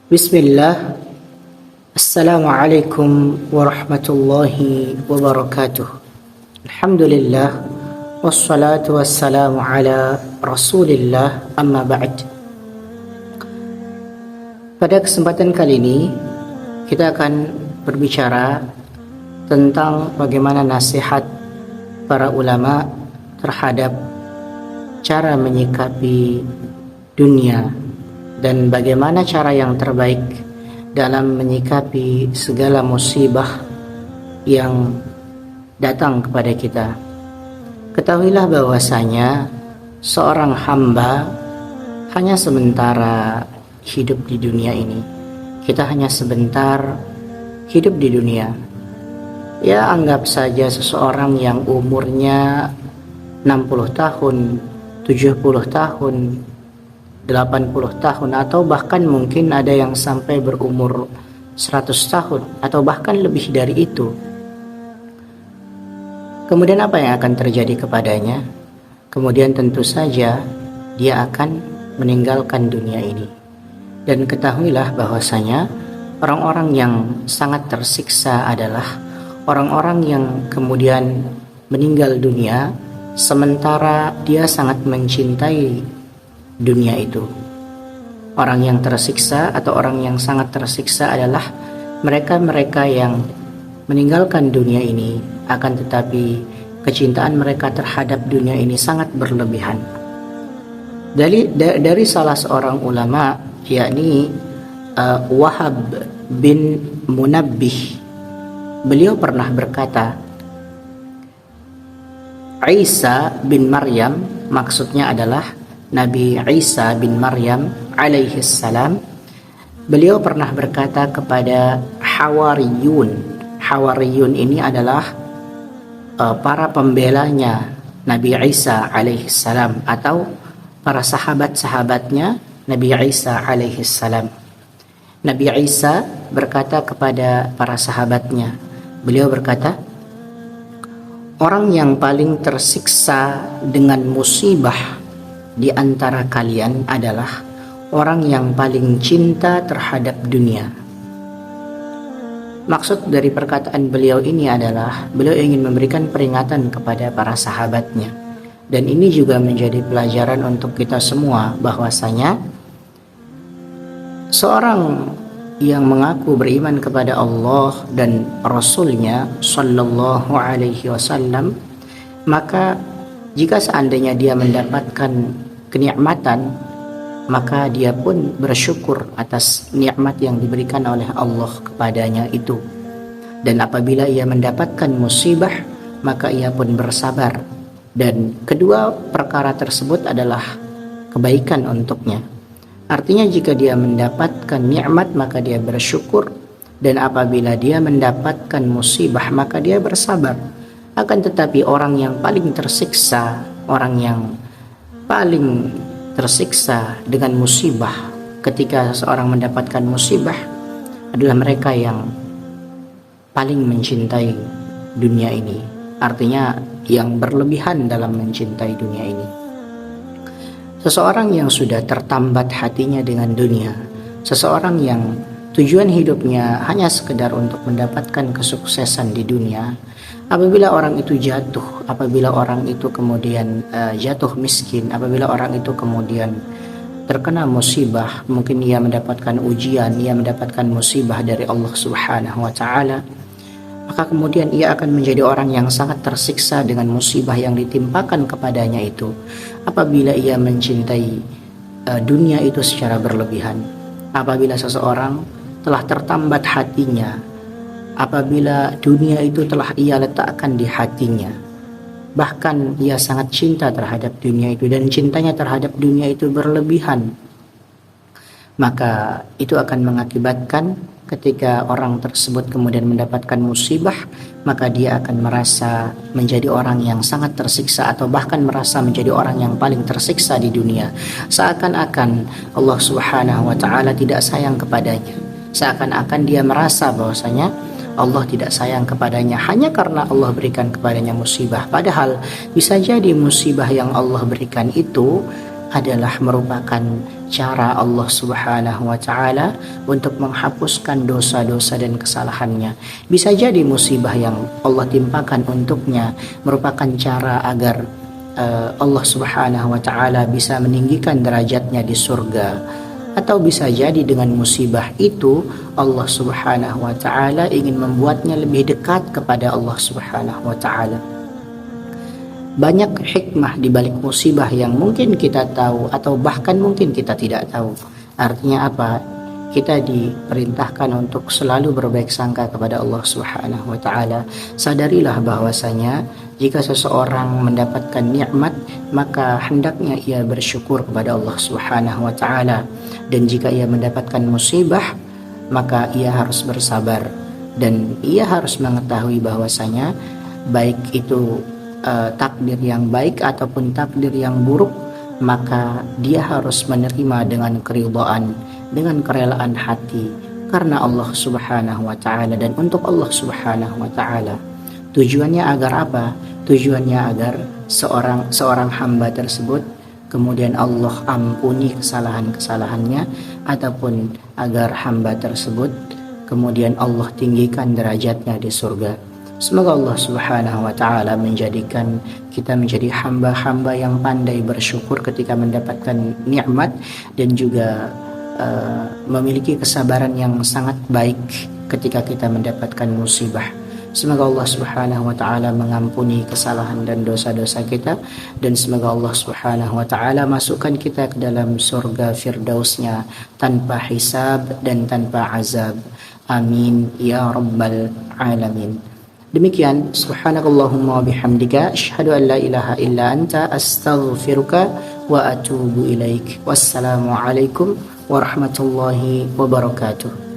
Bismillah. Assalamualaikum warahmatullahi wabarakatuh. Alhamdulillah. Wassalatu wassalamu ala rasulillah, amma ba'd. Pada kesempatan kali ini kita akan berbicara tentang bagaimana nasihat para ulama terhadap cara menyikapi dunia dan bagaimana cara yang terbaik dalam menyikapi segala musibah yang datang kepada kita. Ketahuilah bahwasanya seorang hamba hanya sementara hidup di dunia ini. Kita hanya sebentar hidup di dunia. Ya, anggap saja seseorang yang umurnya 60 tahun, 70 tahun, 80 tahun, atau bahkan mungkin ada yang sampai berumur 100 tahun atau bahkan lebih dari itu. Kemudian apa yang akan terjadi kepadanya? Kemudian tentu saja dia akan meninggalkan dunia ini. Dan ketahuilah bahwasanya orang-orang yang sangat tersiksa adalah orang-orang yang kemudian meninggal dunia sementara dia sangat mencintai dunia itu. Orang yang tersiksa atau orang yang sangat tersiksa adalah mereka-mereka yang meninggalkan dunia ini, akan tetapi kecintaan mereka terhadap dunia ini sangat berlebihan. Dari salah seorang ulama, yakni Wahab bin Munabbih, beliau pernah berkata, Isa bin Maryam, maksudnya adalah Nabi Isa bin Maryam alaihi salam, beliau pernah berkata kepada Hawariyun. Hawariyun ini adalah para pembelanya Nabi Isa alaihi salam atau para sahabat-sahabatnya Nabi Isa alaihi salam. Nabi Isa berkata kepada para sahabatnya, beliau berkata, orang yang paling tersiksa dengan musibah di antara kalian adalah orang yang paling cinta terhadap dunia. Maksud dari perkataan beliau ini adalah beliau ingin memberikan peringatan kepada para sahabatnya. Dan ini juga menjadi pelajaran untuk kita semua bahwasanya seorang yang mengaku beriman kepada Allah dan Rasulnya Sallallahu Alaihi Wasallam, maka jika seandainya dia mendapatkan kenikmatan, maka dia pun bersyukur atas nikmat yang diberikan oleh Allah kepadanya itu. Dan apabila ia mendapatkan musibah, maka ia pun bersabar. Dan kedua perkara tersebut adalah kebaikan untuknya. Artinya jika dia mendapatkan nikmat, maka dia bersyukur. Dan apabila dia mendapatkan musibah, maka dia bersabar. Akan tetapi orang yang paling tersiksa, orang yang paling tersiksa dengan musibah ketika seorang mendapatkan musibah adalah mereka yang paling mencintai dunia ini. Artinya yang berlebihan dalam mencintai dunia ini. Seseorang yang sudah tertambat hatinya dengan dunia, seseorang yang tujuan hidupnya hanya sekedar untuk mendapatkan kesuksesan di dunia, apabila orang itu jatuh, apabila orang itu kemudian jatuh miskin, apabila orang itu kemudian terkena musibah, mungkin ia mendapatkan ujian, ia mendapatkan musibah dari Allah Subhanahu wa taala, maka kemudian ia akan menjadi orang yang sangat tersiksa dengan musibah yang ditimpakan kepadanya itu apabila ia mencintai dunia itu secara berlebihan. Apabila seseorang telah tertambat hatinya, apabila dunia itu telah ia letakkan di hatinya, bahkan ia sangat cinta terhadap dunia itu dan cintanya terhadap dunia itu berlebihan, maka itu akan mengakibatkan ketika orang tersebut kemudian mendapatkan musibah, maka dia akan merasa menjadi orang yang sangat tersiksa atau bahkan merasa menjadi orang yang paling tersiksa di dunia. Seakan-akan Allah Subhanahu wa taala tidak sayang kepadanya. Seakan-akan dia merasa bahwasanya Allah tidak sayang kepadanya hanya karena Allah berikan kepadanya musibah. Padahal bisa jadi musibah yang Allah berikan itu adalah merupakan cara Allah Subhanahu wa taala untuk menghapuskan dosa-dosa dan kesalahannya. Bisa jadi musibah yang Allah timpakan untuknya merupakan cara agar Allah Subhanahu wa taala bisa meninggikan derajatnya di surga, atau bisa jadi dengan musibah itu Allah Subhanahu wa taala ingin membuatnya lebih dekat kepada Allah Subhanahu wa taala. Banyak hikmah di balik musibah yang mungkin kita tahu atau bahkan mungkin kita tidak tahu. Artinya apa? Kita diperintahkan untuk selalu berbaik sangka kepada Allah Subhanahu wa taala. Sadarilah bahwasanya jika seseorang mendapatkan nikmat, maka hendaknya ia bersyukur kepada Allah Subhanahu wa taala. Dan jika ia mendapatkan musibah, maka ia harus bersabar dan ia harus mengetahui bahwasanya baik itu takdir yang baik ataupun takdir yang buruk, maka dia harus menerima dengan keridhaan, dengan kerelaan hati karena Allah Subhanahu wa taala dan untuk Allah Subhanahu wa taala. Tujuannya agar apa? Tujuannya agar seorang hamba tersebut kemudian Allah ampuni kesalahan-kesalahannya, ataupun agar hamba tersebut kemudian Allah tinggikan derajatnya di surga. Semoga Allah Subhanahu wa taala menjadikan kita menjadi hamba-hamba yang pandai bersyukur ketika mendapatkan nikmat dan juga memiliki kesabaran yang sangat baik ketika kita mendapatkan musibah. Semoga Allah Subhanahu wa taala mengampuni kesalahan dan dosa-dosa kita, dan semoga Allah Subhanahu wa taala masukkan kita ke dalam surga firdausnya tanpa hisab dan tanpa azab. Amin ya rabbal alamin. Demikian, subhanakallahumma wa bihamdika asyhadu an la ilaha illa anta astaghfiruka wa atubu ilaik. Wassalamu alaikum warahmatullahi wabarakatuh.